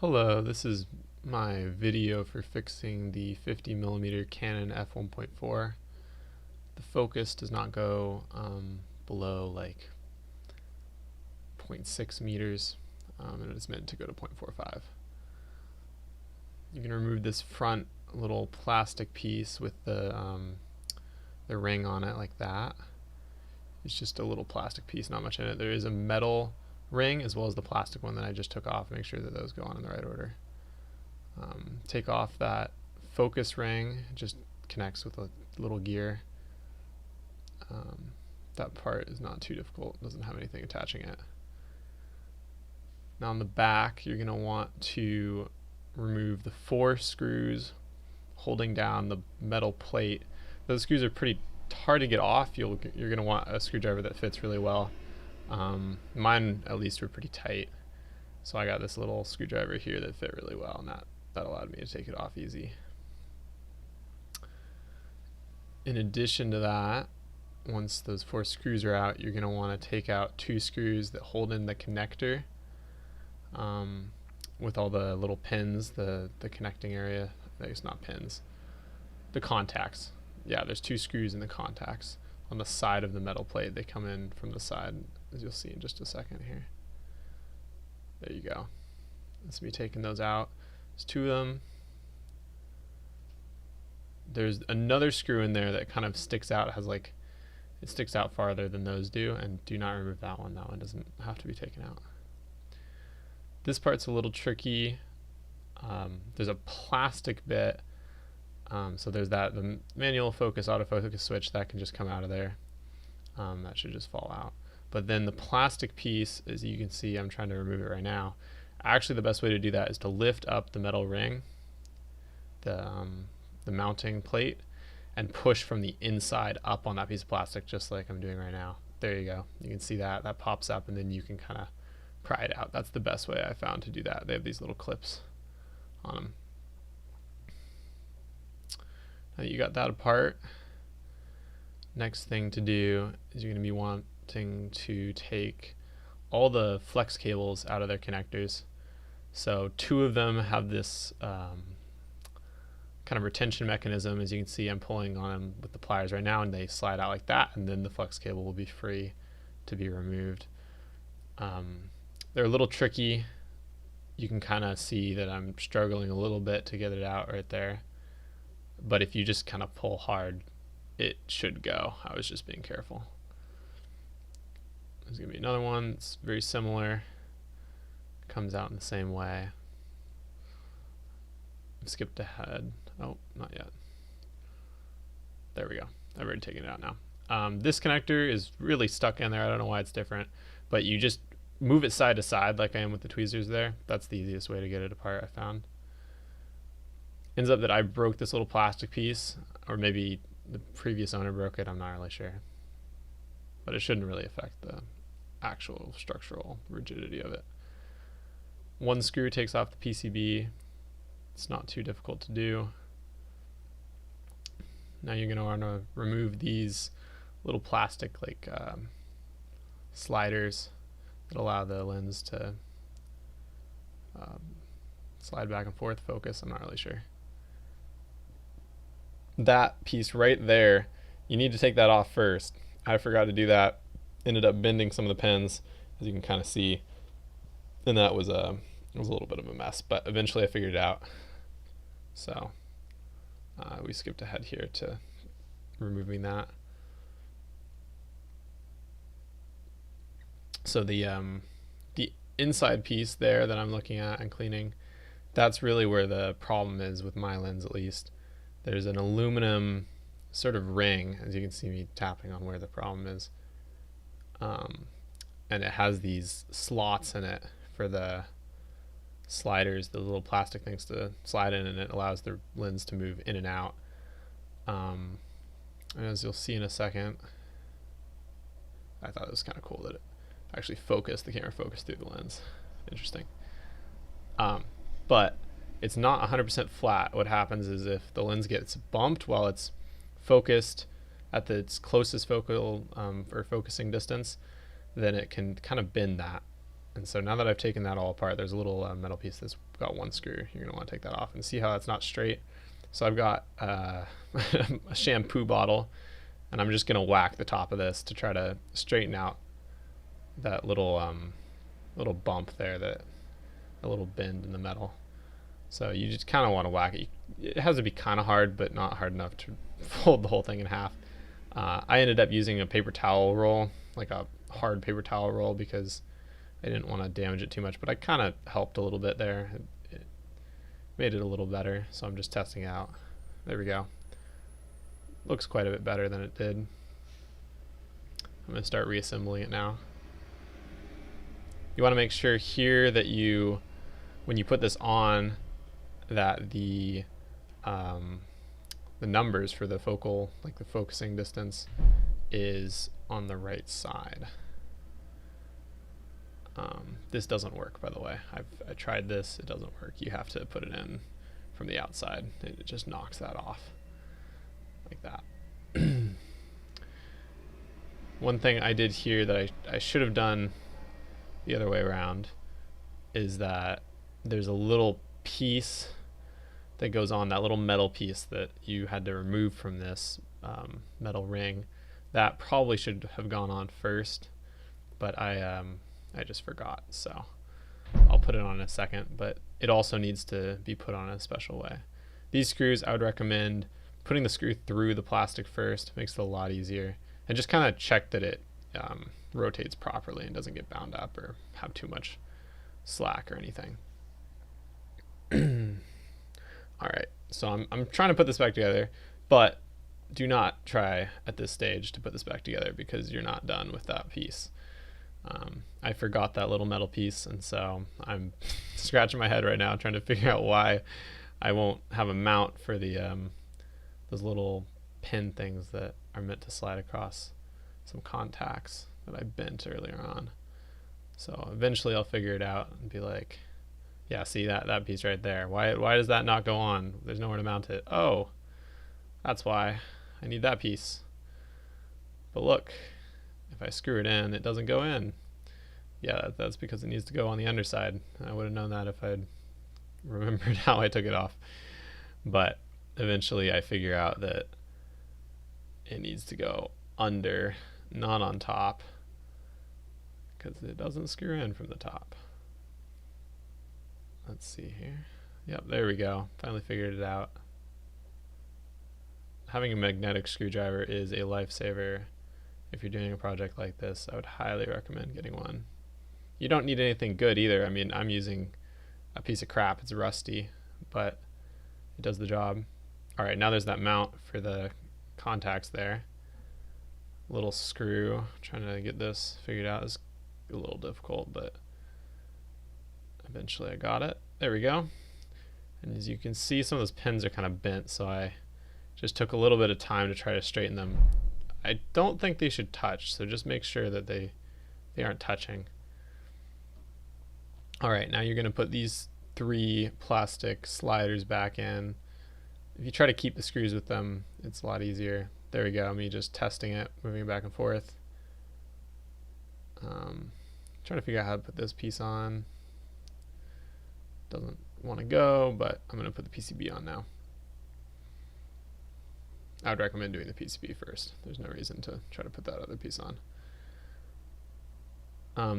Hello, this is my video for fixing the 50mm Canon f1.4. The focus does not go below like 0.6 meters, and it's meant to go to 0.45. You can remove this front little plastic piece with the ring on it like that. It's just a little plastic piece, not much in it. There is a metal ring as well as the plastic one that I just took off. Make sure that those go on in the right order. Take off that focus ring, it just connects with a little gear. That part is not too difficult, doesn't have anything attaching it. Now on the back, you're going to want to remove the 4 screws holding down the metal plate. Those screws are pretty hard to get off. You're going to want a screwdriver that fits really well. Mine at least were pretty tight, so I got this little screwdriver here that fit really well, and that allowed me to take it off easy. In addition to that, once those 4 screws are out, you're going to want to take out 2 screws that hold in the connector with all the little pins, the connecting area. I guess not pins, the contacts. Yeah, there's 2 screws in the contacts on the side of the metal plate. They come in from the side, as you'll see in just a second here. There you go. That's me taking those out. There's 2 of them. There's another screw in there that kind of sticks out, it sticks out farther than those do, and do not remove that one. That one doesn't have to be taken out. This part's a little tricky. There's a plastic bit, so there's the manual focus, autofocus switch that can just come out of there. That should just fall out. But then the plastic piece, as you can see, I'm trying to remove it right now. Actually, the best way to do that is to lift up the metal ring, the mounting plate, and push from the inside up on that piece of plastic, just like I'm doing right now. There you go. You can see that pops up, and then you can kind of pry it out. That's the best way I found to do that. They have these little clips on them. Now that you got that apart, next thing to do is you're going to be wanting to take all the flex cables out of their connectors. So 2 of them have this kind of retention mechanism. As you can see, I'm pulling on them with the pliers right now, and they slide out like that, and then the flex cable will be free to be removed. They're a little tricky. You can kind of see that I'm struggling a little bit to get it out right there, but if you just kind of pull hard, it should go. I was just being careful. There's gonna be another one that's very similar, comes out in the same way. I've skipped ahead. Oh, not yet. There we go. I've already taken it out now. This connector is really stuck in there. I don't know why it's different, but you just move it side to side like I am with the tweezers there. That's the easiest way to get it apart, I found. Ends up that I broke this little plastic piece, or maybe the previous owner broke it, I'm not really sure. But it shouldn't really affect the actual structural rigidity of it. 1 screw takes off the PCB. It's not too difficult to do. Now you're going to want to remove these little plastic sliders that allow the lens to slide back and forth, focus, I'm not really sure. That piece right there, you need to take that off first. I forgot to do that. Ended up bending some of the pins, as you can kind of see, and that was a little bit of a mess, but eventually I figured it out. So we skipped ahead here to removing that. So the inside piece there that I'm looking at and cleaning, that's really where the problem is with my lens, at least. There's an aluminum sort of ring, as you can see me tapping on where the problem is, and it has these slots in it for the sliders, the little plastic things to slide in, and it allows the lens to move in and out. And as you'll see in a second, I thought it was kind of cool that it actually focused, the camera focused through the lens. Interesting. But it's not 100% flat. What happens is if the lens gets bumped while it's focused at its closest focal or focusing distance, then it can kind of bend that. And so now that I've taken that all apart, there's a little metal piece that's got one screw. You're going to want to take that off and see how that's not straight. So I've got a shampoo bottle, and I'm just going to whack the top of this to try to straighten out that little bump there, that a little bend in the metal. So you just kind of want to whack it. It has to be kind of hard, but not hard enough to fold the whole thing in half. I ended up using a paper towel roll, like a hard paper towel roll, because I didn't want to damage it too much, but I kind of helped a little bit there. It made it a little better, so I'm just testing it out. There we go. Looks quite a bit better than it did. I'm going to start reassembling it now. You want to make sure here that you, when you put this on, that the numbers for the focal, like the focusing distance, is on the right side. This doesn't work, by the way. I tried this, it doesn't work. You have to put it in from the outside. It just knocks that off like that. One thing I did here that I should have done the other way around is that there's a little piece that goes on, that little metal piece that you had to remove from this metal ring. That probably should have gone on first, but I just forgot, so I'll put it on in a second, but it also needs to be put on in a special way. These screws, I would recommend putting the screw through the plastic first. Makes it a lot easier, and just kind of check that it rotates properly and doesn't get bound up or have too much slack or anything. Alright, so I'm trying to put this back together, but do not try at this stage to put this back together because you're not done with that piece. I forgot that little metal piece, and so I'm scratching my head right now trying to figure out why I won't have a mount for the those little pin things that are meant to slide across some contacts that I bent earlier on. So eventually I'll figure it out and be like, yeah, see that piece right there. Why does that not go on? There's nowhere to mount it. Oh, that's why I need that piece. But look, if I screw it in, it doesn't go in. Yeah, that's because it needs to go on the underside. I would have known that if I'd remembered how I took it off. But eventually I figure out that it needs to go under, not on top, because it doesn't screw in from the top. Let's see here. Yep, there we go. Finally figured it out. Having a magnetic screwdriver is a lifesaver. If you're doing a project like this, I would highly recommend getting one. You don't need anything good either. I mean, I'm using a piece of crap. It's rusty, but it does the job. All right, now there's that mount for the contacts there. Little screw. Trying to get this figured out is a little difficult, but eventually I got it. There we go. And as you can see, some of those pins are kind of bent, so I just took a little bit of time to try to straighten them. I don't think they should touch, so just make sure that they aren't touching. All right, now you're going to put these 3 plastic sliders back in. If you try to keep the screws with them, it's a lot easier. There we go, me just testing it, moving it back and forth. Trying to figure out how to put this piece on. Doesn't want to go, but I'm going to put the PCB on now. I would recommend doing the PCB first. There's no reason to try to put that other piece on.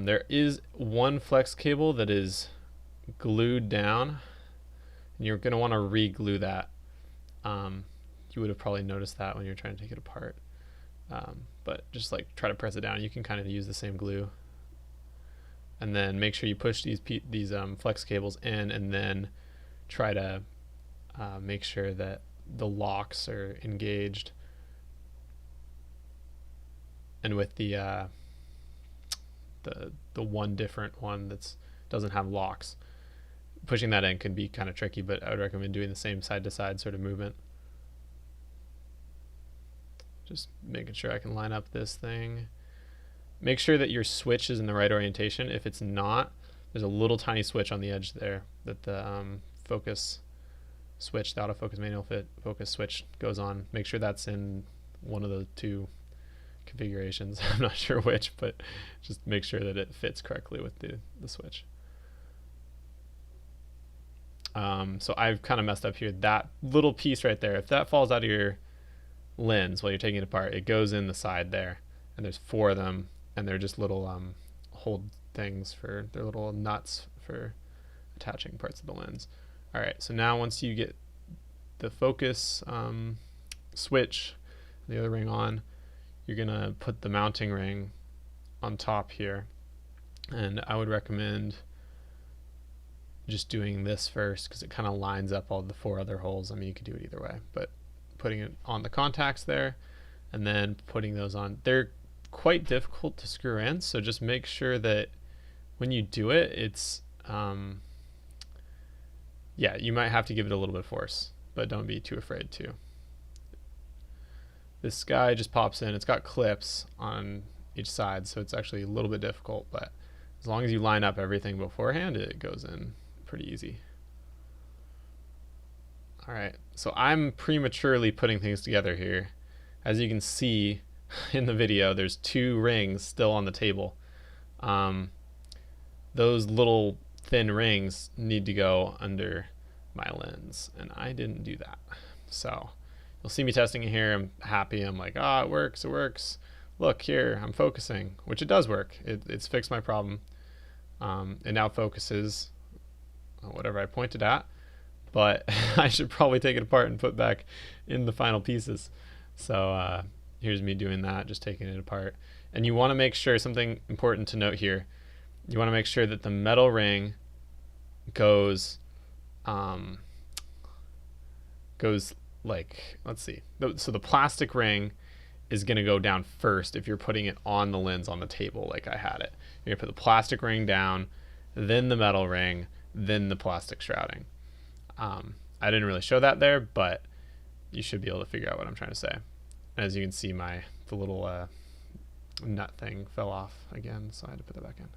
There is one flex cable that is glued down, and you're going to want to re-glue that. You would have probably noticed that when you're trying to take it apart. But just like try to press it down. You can kind of use the same glue. And then make sure you push these flex cables in, and then try to make sure that the locks are engaged. And with the one different one that doesn't have locks, pushing that in can be kind of tricky, but I would recommend doing the same side to side sort of movement. Just making sure I can line up this thing. Make sure that your switch is in the right orientation. If it's not, there's a little tiny switch on the edge there that the focus switch, the autofocus manual focus switch goes on. Make sure that's in one of the 2 configurations. I'm not sure which, but just make sure that it fits correctly with the switch. So I've kind of messed up here. That little piece right there, if that falls out of your lens while you're taking it apart, it goes in the side there, and there's 4 of them, and they're just little hold things for, they're little nuts for attaching parts of the lens. All right, so now once you get the focus switch, the other ring on, you're gonna put the mounting ring on top here, and I would recommend just doing this first because it kind of lines up all the 4 other holes. I mean, you could do it either way, but putting it on the contacts there and then putting those on. They're quite difficult to screw in, so just make sure that when you do it, it's yeah, you might have to give it a little bit of force, but don't be too afraid to. This guy just pops in. It's got clips on each side, so it's actually a little bit difficult, but as long as you line up everything beforehand, it goes in pretty easy. All right, so I'm prematurely putting things together here. As you can see in the video, there's 2 rings still on the table. Those little thin rings need to go under my lens, and I didn't do that. So you'll see me testing it here. I'm happy. I'm like, it works, it works. Look here, I'm focusing, which it does work. It's fixed my problem. It now focuses whatever I pointed at, but I should probably take it apart and put back in the final pieces. So here's me doing that, just taking it apart. And you want to make sure, something important to note here, you want to make sure that the metal ring goes like, let's see, so the plastic ring is going to go down first if you're putting it on the lens on the table like I had it. You're going to put the plastic ring down, then the metal ring, then the plastic shrouding. I didn't really show that there, but you should be able to figure out what I'm trying to say. As you can see, the little nut thing fell off again, so I had to put that back in.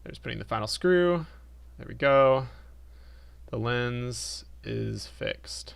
There's putting the final screw. There we go. The lens is fixed.